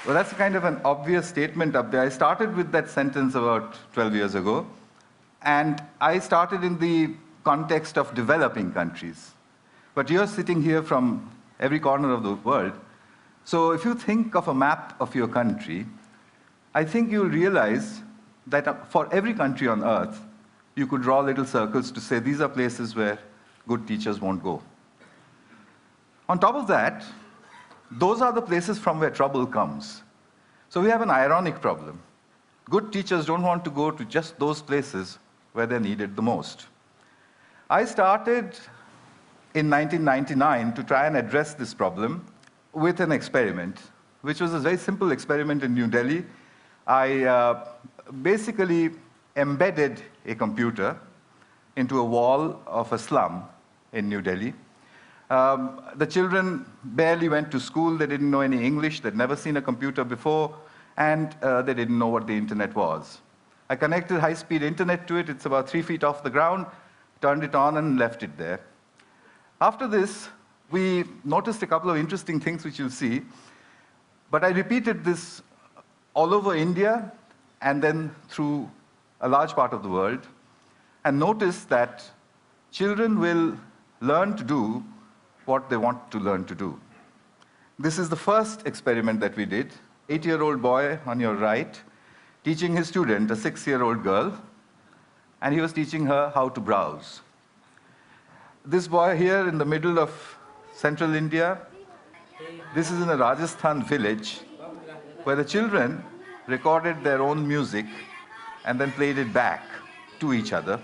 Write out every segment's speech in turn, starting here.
Well, that's kind of an obvious statement up there. I started with that sentence about 12 years ago, and I started in the context of developing countries. But you're sitting here from every corner of the world, so if you think of a map of your country, I think you'll realize that for every country on earth, you could draw little circles to say these are places where good teachers won't go. On top of that, those are the places from where trouble comes. So we have an ironic problem. Good teachers don't want to go to just those places where they're needed the most. I started in 1999 to try and address this problem with an experiment, which was a very simple experiment in New Delhi. I basically embedded a computer into a wall of a slum in New Delhi. The children barely went to school, they didn't know any English, they'd never seen a computer before, and they didn't know what the internet was. I connected high-speed internet to it, it's about 3 feet off the ground, turned it on and left it there. After this, we noticed a couple of interesting things which you'll see, but I repeated this all over India and then through a large part of the world, and noticed that children will learn to do what they want to learn to do. This is the first experiment that we did. 8-year-old boy on your right, teaching his student, a 6-year-old girl, and he was teaching her how to browse. This boy here in the middle of central India, this is in a Rajasthan village where the children recorded their own music and then played it back to each other.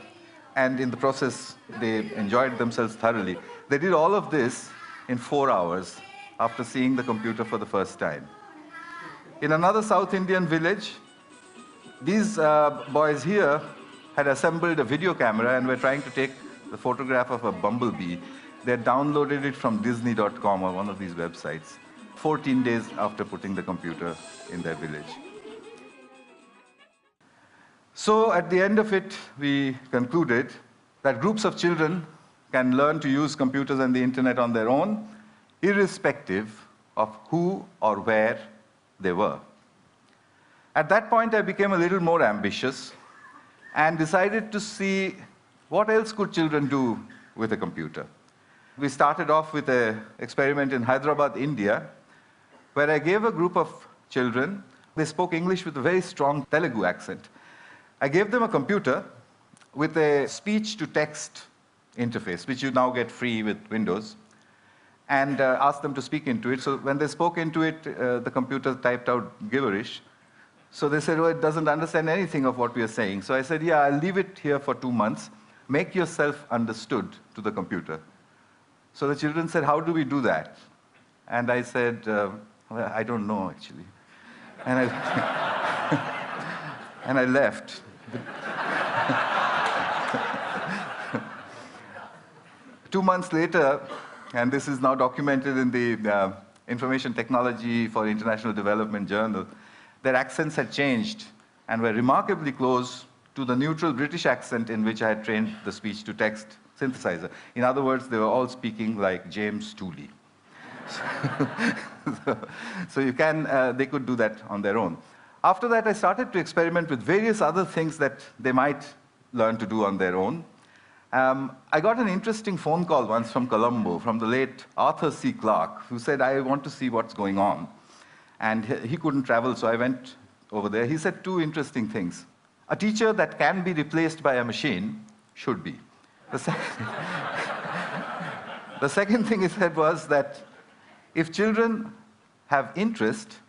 And in the process, they enjoyed themselves thoroughly. They did all of this in 4 hours after seeing the computer for the first time. In another South Indian village, these boys here had assembled a video camera and were trying to take the photograph of a bumblebee. They had downloaded it from Disney.com or one of these websites, 14 days after putting the computer in their village. So at the end of it, we concluded that groups of children can learn to use computers and the internet on their own, irrespective of who or where they were. At that point, I became a little more ambitious and decided to see what else could children do with a computer. We started off with an experiment in Hyderabad, India, where I gave a group of children, they spoke English with a very strong Telugu accent. I gave them a computer with a speech-to-text interface, which you now get free with Windows, and asked them to speak into it. So when they spoke into it, the computer typed out gibberish. So they said, oh, it doesn't understand anything of what we are saying. So I said, yeah, I'll leave it here for 2 months. Make yourself understood to the computer. So the children said, how do we do that? And I said, well, I don't know, actually. And and I left. 2 months later, and this is now documented in the Information Technology for International Development Journal, their accents had changed and were remarkably close to the neutral British accent in which I had trained the speech-to-text synthesizer. In other words, they were all speaking like James Tooley. So they could do that on their own. After that, I started to experiment with various other things that they might learn to do on their own. I got an interesting phone call once from Colombo, from the late Arthur C. Clarke, who said, I want to see what's going on. And he couldn't travel, so I went over there. He said 2 interesting things. A teacher that can be replaced by a machine should be. The second thing he said was that if children have interest,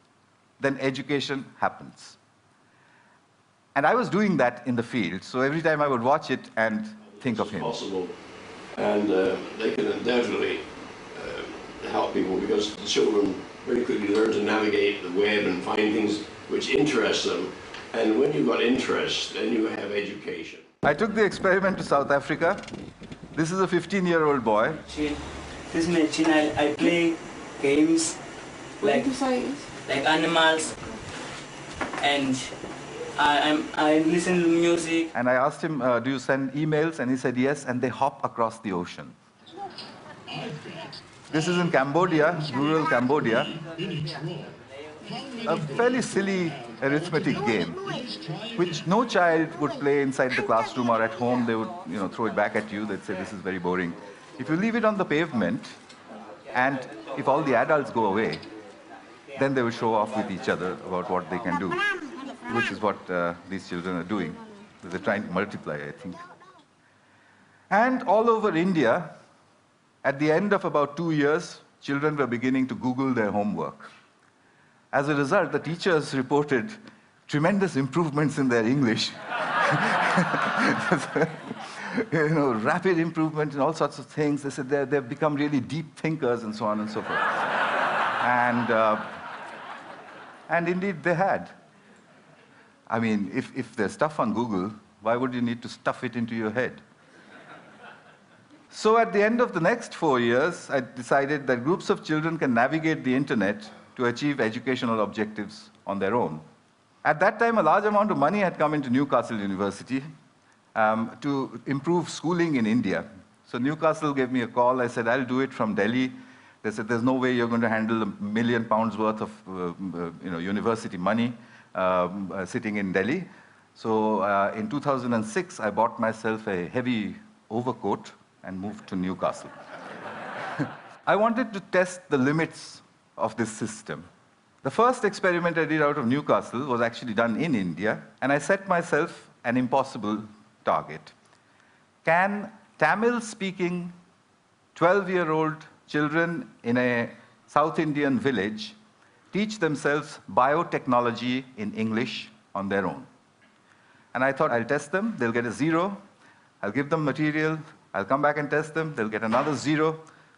then education happens. And I was doing that in the field, so every time I would watch it and think of him. Possible, and they can undoubtedly help people, because the children very quickly learn to navigate the web and find things which interest them. And when you've got interest, then you have education. I took the experiment to South Africa. This is a 15-year-old boy. This is my channel. I play games like animals, and I listen to music. And I asked him, do you send emails? And he said yes, and they hop across the ocean. This is in Cambodia, rural Cambodia. a fairly silly arithmetic game, which no child would play inside the classroom or at home. They would, throw it back at you. They'd say, this is very boring. If you leave it on the pavement, and if all the adults go away, then they will show off with each other about what they can do, which is what these children are doing. They're trying to multiply, I think. And all over India, at the end of about 2 years, children were beginning to Google their homework. As a result, the teachers reported tremendous improvements in their English. Rapid improvement in all sorts of things. They said they've become really deep thinkers and so on and so forth. And indeed, they had. I mean, if there's stuff on Google, why would you need to stuff it into your head? So at the end of the next 4 years, I decided that groups of children can navigate the internet to achieve educational objectives on their own. At that time, a large amount of money had come into Newcastle University to improve schooling in India. So Newcastle gave me a call. I said, I'll do it from Delhi. They said, there's no way you're going to handle £1 million worth of university money sitting in Delhi. So in 2006, I bought myself a heavy overcoat and moved to Newcastle. I wanted to test the limits of this system. The first experiment I did out of Newcastle was actually done in India, and I set myself an impossible target. Can Tamil-speaking 12-year-old children in a South Indian village teach themselves biotechnology in English on their own? And I thought, I'll test them, they'll get a 0, I'll give them material, I'll come back and test them, they'll get another 0,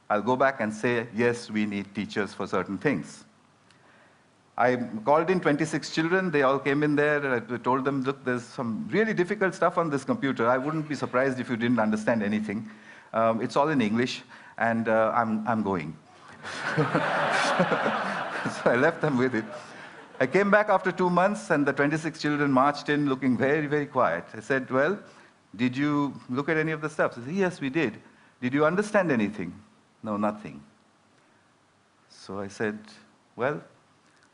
I'll go back and say, yes, we need teachers for certain things. I called in 26 children, they all came in there, I told them, look, there's some really difficult stuff on this computer. I wouldn't be surprised if you didn't understand anything. It's all in English, and I'm going. So I left them with it. I came back after 2 months, and the 26 children marched in looking very, very quiet. I said, well, did you look at any of the stuff? They said, yes, we did. Did you understand anything? No, nothing. So I said, well,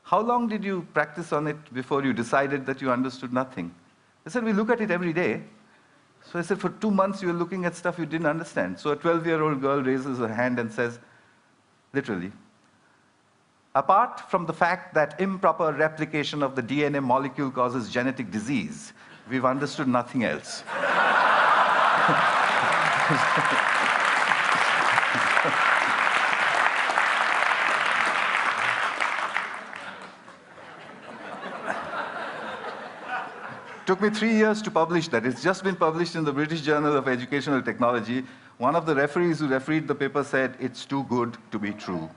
how long did you practice on it before you decided that you understood nothing? They said, we look at it every day. So I said, for 2 months you were looking at stuff you didn't understand. So a 12-year-old girl raises her hand and says, literally, apart from the fact that improper replication of the DNA molecule causes genetic disease, we've understood nothing else. Took me 3 years to publish that. It's just been published in the British Journal of Educational Technology. One of the referees who refereed the paper said, it's too good to be true,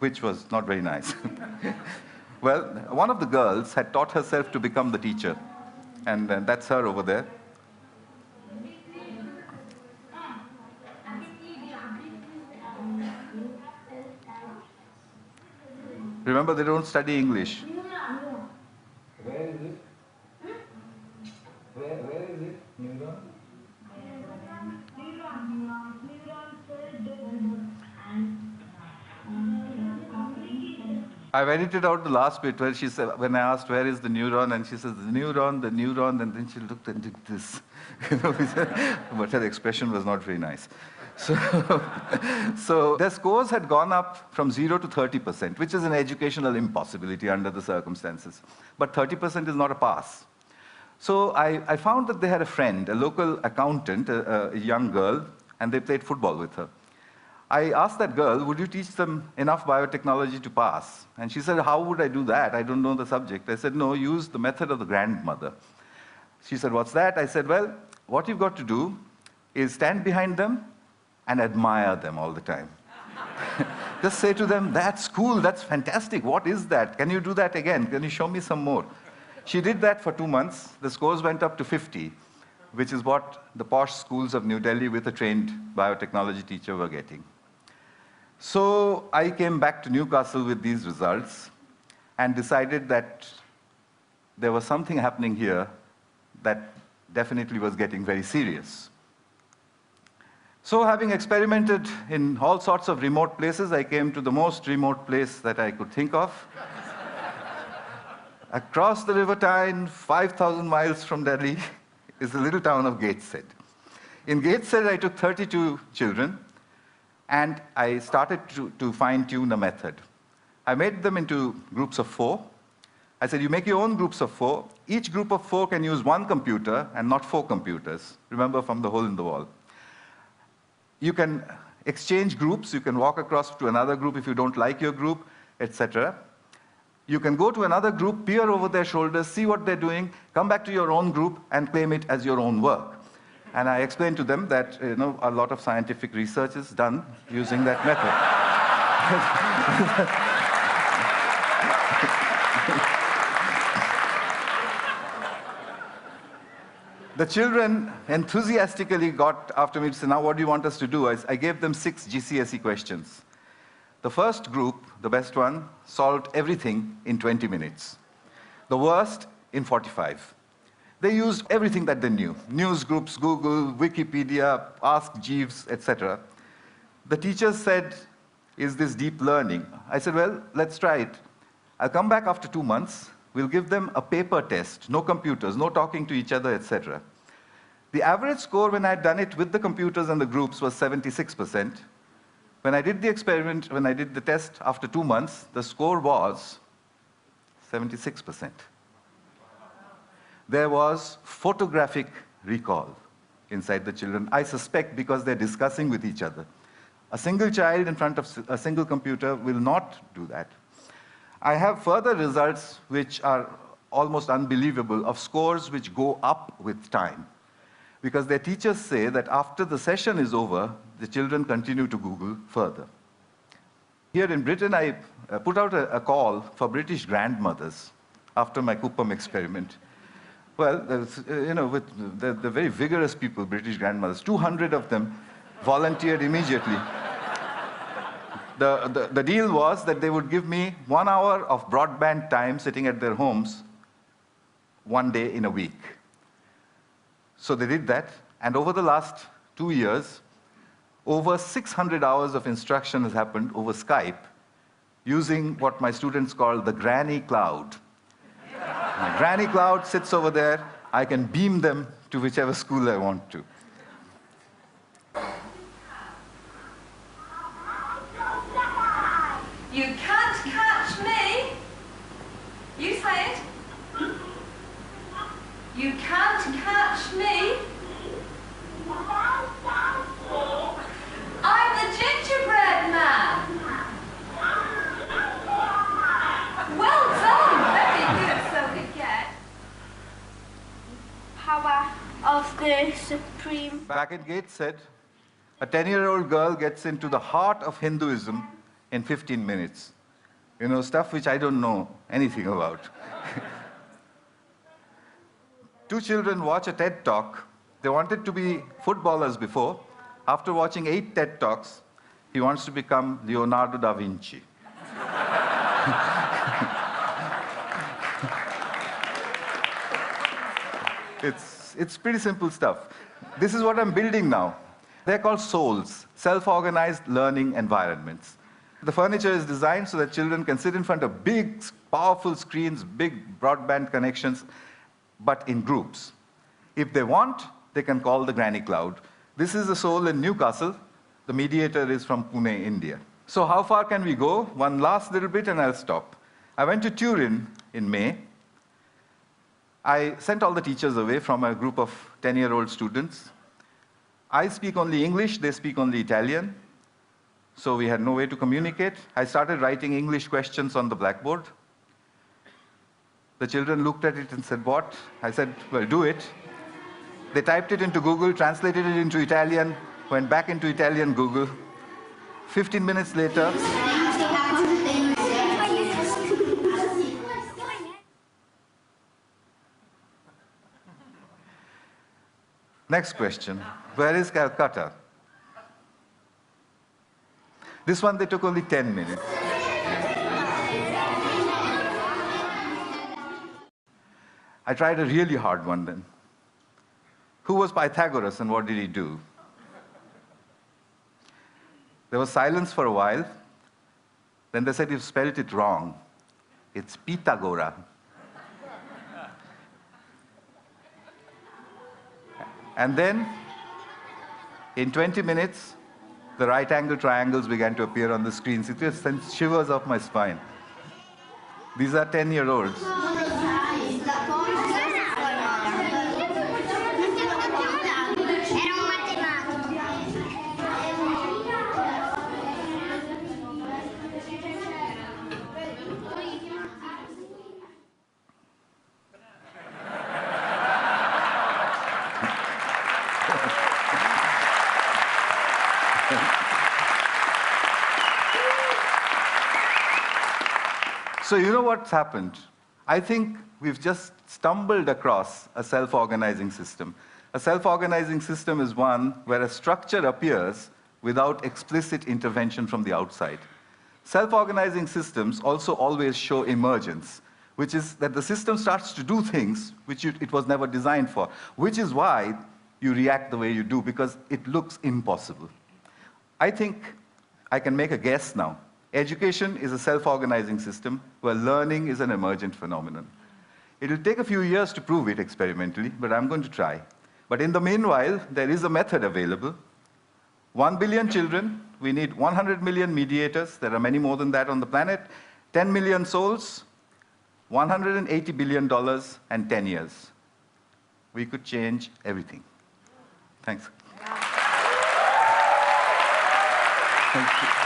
which was not very nice. Well, one of the girls had taught herself to become the teacher, and that's her over there. Remember, they don't study English. Where is it? Where is it? Neuron? I've edited out the last bit where she said, when I asked where is the neuron, and she says, the neuron, and then she looked and did this. But her expression was not very nice. So their scores had gone up from 0 to 30%, which is an educational impossibility under the circumstances. But 30% is not a pass. So I found that they had a friend, a local accountant, a young girl, and they played football with her. I asked that girl, would you teach them enough biotechnology to pass? And she said, how would I do that? I don't know the subject. I said, no, use the method of the grandmother. She said, what's that? I said, well, what you've got to do is stand behind them and admire them all the time. Just say to them, that's cool, that's fantastic, what is that? Can you do that again? Can you show me some more? She did that for 2 months. The scores went up to 50, which is what the posh schools of New Delhi with a trained biotechnology teacher were getting. So I came back to Newcastle with these results and decided that there was something happening here that definitely was getting very serious. So having experimented in all sorts of remote places, I came to the most remote place that I could think of. Across the River Tyne, 5,000 miles from Delhi, is the little town of Gateshead. In Gateshead, I took 32 children, and I started to fine-tune a method. I made them into groups of 4. I said, you make your own groups of 4. Each group of 4 can use 1 computer and not 4 computers. Remember, from the hole in the wall. You can exchange groups. You can walk across to another group if you don't like your group, etc. You can go to another group, peer over their shoulders, see what they're doing, come back to your own group, and claim it as your own work. And I explained to them that a lot of scientific research is done using that method. The children enthusiastically got after me to say, now what do you want us to do? I gave them 6 GCSE questions. The first group, the best one, solved everything in 20 minutes. The worst, in 45. They used everything that they knew. News groups, Google, Wikipedia, Ask Jeeves, etc. The teachers said, is this deep learning? I said, well, let's try it. I'll come back after 2 months. We'll give them a paper test, no computers, no talking to each other, etc. The average score when I had done it with the computers and the groups was 76%. When I did the experiment, when I did the test after 2 months, the score was 76%. There was photographic recall inside the children, I suspect because they're discussing with each other. A single child in front of a single computer will not do that. I have further results which are almost unbelievable of scores which go up with time. Because their teachers say that after the session is over, the children continue to Google further. Here in Britain, I put out a call for British grandmothers after my Coupam experiment. Well, they're very vigorous people, British grandmothers. 200 of them volunteered immediately. The deal was that they would give me 1 hour of broadband time sitting at their homes 1 day in a week. So they did that, and over the last 2 years, over 600 hours of instruction has happened over Skype using what my students call the granny cloud. My granny cloud sits over there. I can beam them to whichever school I want to. You can't catch me. You say it. You can't catch me. I'm the gingerbread man. Well done. Very good. So we get Power of the Supreme. Back in Gateshead, a 10-year-old girl gets into the heart of Hinduism in 15 minutes. Stuff which I don't know anything about. 2 children watch a TED Talk. They wanted to be footballers before. After watching 8 TED Talks, he wants to become Leonardo da Vinci. It's pretty simple stuff. This is what I'm building now. They're called souls, self-organized learning environments. The furniture is designed so that children can sit in front of big, powerful screens, big broadband connections, but in groups. If they want, they can call the granny cloud. This is a soul in Newcastle. The mediator is from Pune, India. So how far can we go? One last little bit and I'll stop. I went to Turin in May. I sent all the teachers away from a group of 10-year-old students. I speak only English, they speak only Italian. So we had no way to communicate. I started writing English questions on the blackboard. The children looked at it and said, what? I said, well, do it. They typed it into Google, translated it into Italian, went back into Italian Google. 15 minutes later, next question, where is Calcutta? This one, they took only 10 minutes. I tried a really hard one then. Who was Pythagoras and what did he do? There was silence for a while. Then they said, "You've spelled it wrong. It's Pitagora." And then, in 20 minutes, the right-angle triangles began to appear on the screens. It just sent shivers up my spine. These are 10-year-olds. So you know what's happened? I think we've just stumbled across a self-organizing system. A self-organizing system is one where a structure appears without explicit intervention from the outside. Self-organizing systems also always show emergence, which is that the system starts to do things which it was never designed for, which is why you react the way you do, because it looks impossible. I think I can make a guess now. Education is a self-organizing system where learning is an emergent phenomenon. It will take a few years to prove it experimentally, but I'm going to try. But in the meanwhile, there is a method available. 1 billion children, we need 100 million mediators, there are many more than that on the planet, 10 million souls, $180 billion, and 10 years. We could change everything. Thanks. Thank you.